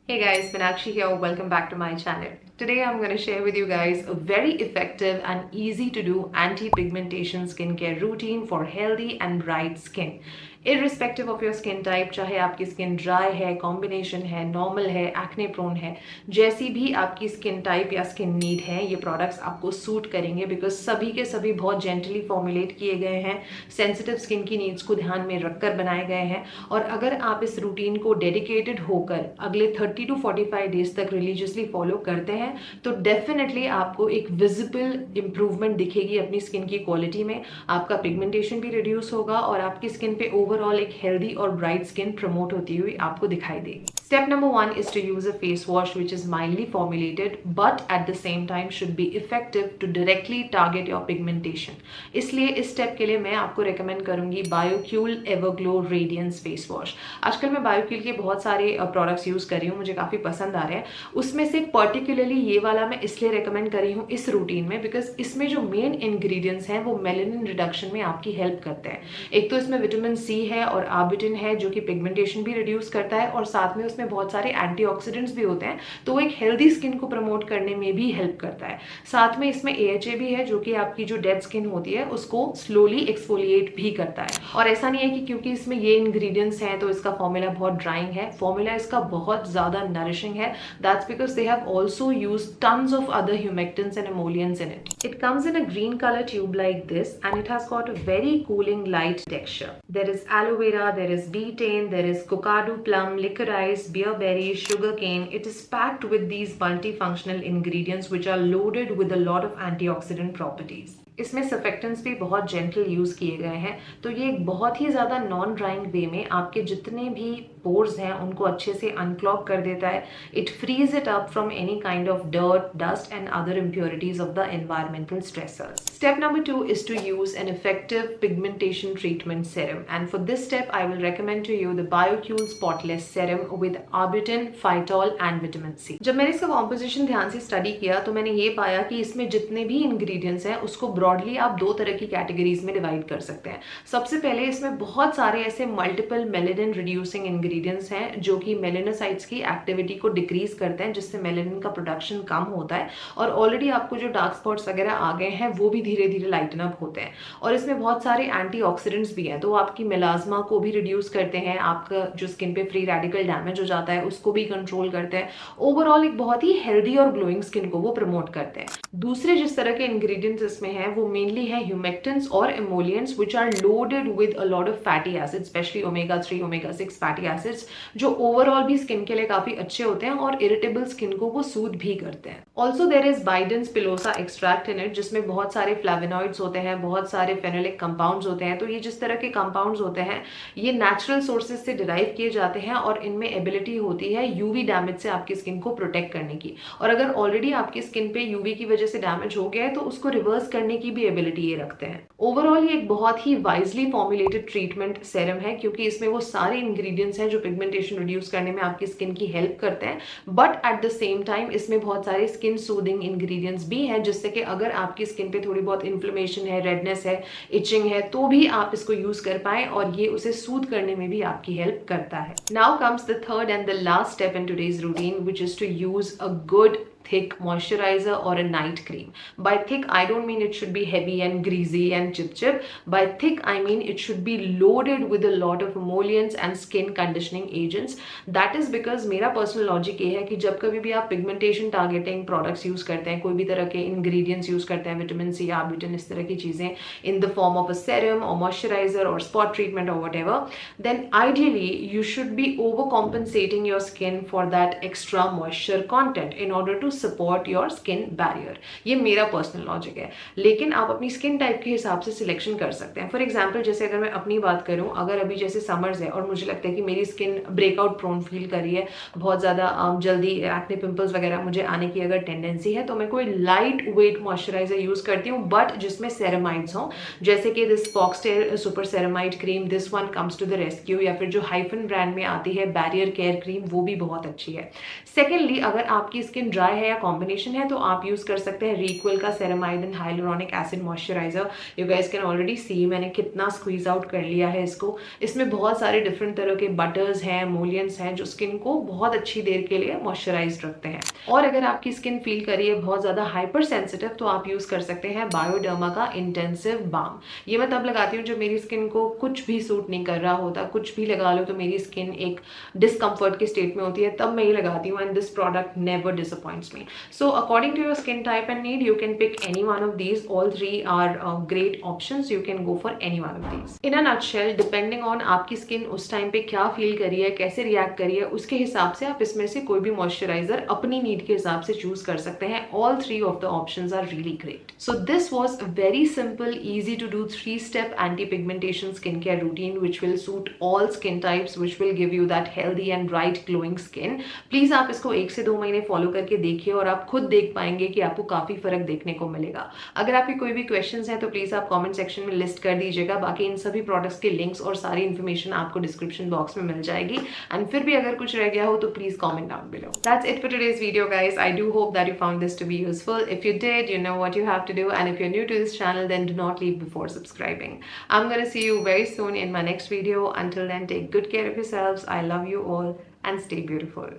Hey guys, Meenakshi here. Welcome back to my channel. Today I'm going to share with you guys a very effective and easy to do anti-pigmentation skincare routine for healthy and bright skin. Irrespective of your skin type, चाहे आपकी skin dry है, combination है, normal है, acne prone है, जैसी भी आपकी skin type या स्किन नीड है, ये प्रोडक्ट्स आपको सूट करेंगे बिकॉज सभी के सभी बहुत जेंटली फॉर्मुलेट किए गए हैं, सेंसिटिव स्किन की नीड्स को ध्यान में रखकर बनाए गए हैं। और अगर आप इस रूटीन को डेडिकेटेड होकर अगले 30 to 45 डेज तक रिलीजियसली फॉलो करते हैं तो डेफिनेटली आपको एक विजिबल इंप्रूवमेंट दिखेगी अपनी स्किन की क्वालिटी में, आपका पिगमेंटेशन भी रिड्यूस होगा और आपकी स्किन पे ओवरऑल एक हेल्दी और ब्राइट स्किन प्रमोट होती हुई आपको दिखाई देगी। Step number 1 is to use a face wash which is mildly formulated but at the same time should be effective to directly target your pigmentation. इसलिए इस स्टेप के लिए मैं आपको रेकमेंड करूंगी बायोक्यूल एवरग्लो रेडियंस फेस वॉश। आजकल मैं बायोक्यूल के बहुत सारे प्रोडक्ट्स यूज कर रही हूँ, मुझे काफी पसंद आ रहे हैं। उसमें से पर्टिकुलरली ये वाला मैं इसलिए रेकमेंड कर रही हूँ इस रूटीन में बिकॉज इसमें जो मेन इंग्रेडिएंट्स हैं वो मेलानिन रिडक्शन में आपकी हेल्प करते हैं। एक तो इसमें विटामिन सी है और आर्बिटिन है जो कि पिगमेंटेशन भी रिड्यूस करता है और साथ में में बहुत सारे एंटीऑक्सीडेंट्स भी होते हैं तो वो एक हेल्दी स्किन को प्रमोट करने में भी हेल्प करता है। साथ में इसमें AHA भी है जो कि आपकी जो डेड स्किन होती है उसको स्लोली एक्सफोलिएट भी करता है। और ऐसा नहीं है कि क्योंकि इसमें ये इंग्रेडिएंट्स हैं तो इसका फॉर्मूला बहुत ड्राइंग है, फॉर्मूला इसका बहुत ज्यादा नरिशिंग है। That's because they have also used tons of other humectants and emollients in it. It comes in a green color tube like this and it has got a very cooling light texture. There is aloe vera, there is betaine, there is cocado plum, licorice, beerberry, sugarcane. It is packed with these multifunctional ingredients which are loaded with a lot of antioxidant properties. इसमें surfactants भी बहुत gentle use किए गए हैं तो ये एक बहुत ही ज्यादा नॉन ड्राइंग वे में आपके जितने भी पोर्स हैं उनको अच्छे से अनक्लॉग कर देता है। It frees it up from any kind of dirt, dust and other impurities of the environmental stressors. Step number 2 is to use an effective pigmentation treatment serum and for this step I will recommend to you the BioCule Spotless Serum with Arbutin, Phytol and Vitamin C। जब मैंने इसका composition ध्यान से study किया तो मैंने ये पाया कि इसमें जितने भी इंग्रेडिएंट्स हैं उसको ब्रॉडली आप दो तरह की कैटेगरीज में डिवाइड कर सकते हैं। सबसे पहले इसमें बहुत सारे ऐसे मल्टीपल मेलेनिन रिड्यूसिंग इंग्रेडिएंट्स हैं जो कि मेलेनोसाइट्स की एक्टिविटी को डिक्रीज करते हैं जिससे मेलेनिन का प्रोडक्शन कम होता है और ऑलरेडी आपको जो डार्क स्पॉट्स वगैरह आ गए हैं वो भी धीरे धीरे लाइटन अप होते हैं। और इसमें बहुत सारे एंटीऑक्सीडेंट्स भी हैं तो आपकी मेलाज्मा को भी रिड्यूस करते हैं, आपका जो स्किन पे फ्री रेडिकल डैमेज हो जाता है उसको भी कंट्रोल करते हैं। ओवरऑल एक बहुत ही हेल्दी और ग्लोइंग स्किन को वो प्रमोट करते हैं। दूसरे जिस तरह के इंग्रेडिएंट्स इसमें हैं वो मेनली है ह्यूमेक्टेंट्स और emollients which are loaded with a lot of fatty acids, especially omega 3 omega 6 fatty acids जो ओवरऑल भी स्किन के लिए काफी अच्छे होते हैं और इरिटेबल स्किन को वो सूद भी करते हैं। Also there is bidens pilosa extract in it जिसमें बहुत सारे फ्लेवोनॉइड्स होते हैं, बहुत सारे फेनोलिक कंपाउंड्स होते हैं। तो ये जिस तरह के कंपाउंड्स होते हैं ये नेचुरल सोर्सेज से डिराइव किए जाते हैं और इनमें एबिलिटी होती है यूवी डैमेज से आपकी स्किन को प्रोटेक्ट करने की। और अगर ऑलरेडी आपकी स्किन पे यूवी की वजह से डैमेज हो गया है तो उसको रिवर्स करने की भी एबिलिटी ये रखते हैं। ओवरऑल ये एक बहुत ही वाइजली फॉर्मुलेटेड ट्रीटमेंट सेरम है क्योंकि इसमें वो सारे इंग्रेडिएंट्स हैं जो पिगमेंटेशन रिड्यूस करने में आपकी स्किन की हेल्प करते हैं but at the same time इसमें बहुत सारे स्किन सूदिंग इंग्रेडिएंट्स भी हैं जिससे कि अगर आपकी स्किन पे थोड़ी बहुत इन्फ्लेमेशन है, रेडनेस है, इचिंग है तो भी आप इसको यूज कर पाए और ये उसे सूद करने में भी आपकी हेल्प करता है। Now comes the third and the last step in today's routine which is to use a good thick moisturizer or a night cream. By thick I don't mean it should be heavy and greasy and chip. By thick I mean it should be loaded with a lot of emollients and skin conditioning agents. That is because मेरा personal logic ये है कि जब कभी भी आप pigmentation targeting products use करते हैं, कोई भी तरह के इंग्रेडिएंट्स यूज करते हैं, विटामिन सी, आर्बुटिन, इस तरह की चीजें in the form of a serum और मॉइस्चराइजर और स्पॉट ट्रीटमेंट और whatever, then ideally you should be over compensating your skin for that extra moisture content in order to support your skin barrier. ये मेरा personal logic है लेकिन आप अपनी skin type के हिसाब से सिलेक्शन कर सकते हैं। फॉर एग्जांपल जैसे अगर मैं अपनी बात करूं, अगर अभी जैसे समर्स है और मुझे लगता है कि मेरी स्किन ब्रेकआउट प्रोन फील कर रही है, बहुत ज्यादा जल्दी एक्ने पिंपल्स वगैरह मुझे आने की अगर टेंडेंसी है तो मैं कोई लाइट वेट मॉइस्चराइजर यूज करती हूँ बट जिसमें सेरेमाइड्स हो, जैसे कि this Foxtale super ceramide cream, this one comes to the rescue, या फिर जो हाइफन ब्रांड में आती है बैरियर केयर क्रीम वो भी बहुत अच्छी है। सेकेंडली अगर आपकी स्किन ड्राई है या कॉम्बिनेशन है तो आप यूज कर सकते हैं रिक्विल का ceramide and hyaluronic acid moisturiser. You guys can already see मैंने कितना स्क्वीज आउट कर लिया है इसको। इसमें बहुत सारे डिफरेंट तरह के बटर्स हैं, एमोलियंट्स हैं जो स्किन को बहुत अच्छी देर के लिए मॉइस्चराइज रखते हैं। और अगर आपकी स्किन फील करी है बहुत ज्यादा हाइपर सेंसिटिव तो आप यूज कर सकते हैं बायोडर्मा का इंटेंसिव बाम। ये मैं तब लगाती हूँ जब मेरी स्किन को कुछ भी सूट नहीं कर रहा होता, कुछ भी लगा लो तो मेरी स्किन एक डिस्कम्फर्ट की स्टेट में होती है, तब मैं ये लगाती हूँ and this product never disappoints me. So according to your skin type and need you can pick any one of these. All three are great options, you can go for any one of these. In a nutshell depending on आपकी skin उस time पे क्या feel करी है, कैसे react करी है, उसके हिसाब से आप इसमें से कोई भी मॉइस्चराइजर अपनी नीड के हिसाब से चूज कर सकते हैं। All three of the options are really great. So this was a very simple, easy to do 3-step anti-pigmentation skincare routine which will suit all skin types, which will give you that healthy and bright glowing skin. Please आप इसको 1 से 2 महीने follow करके देखिए और आप खुद देख पाएंगे कि आपको काफी फर्क देखने को मिलेगा। अगर आपके कोई भी क्वेश्चंस हैं तो प्लीज आप कमेंट सेक्शन में लिस्ट कर दीजिएगा। बाकी इन सभी प्रोडक्ट्स के लिंक्स और सारी इन्फॉर्मेशन आपको डिस्क्रिप्शन बॉक्स में मिल जाएगी। एंड फिर भी अगर कुछ रह गया हो तो please comment down below. That's it for today's video, guys. I do hope that you found this to be useful. If you did, you know what you have to do, and if you're new to this channel, then do not leave before subscribing. I'm gonna see you very soon in my next video. Until then, take good care of yourselves. I love you all and stay beautiful.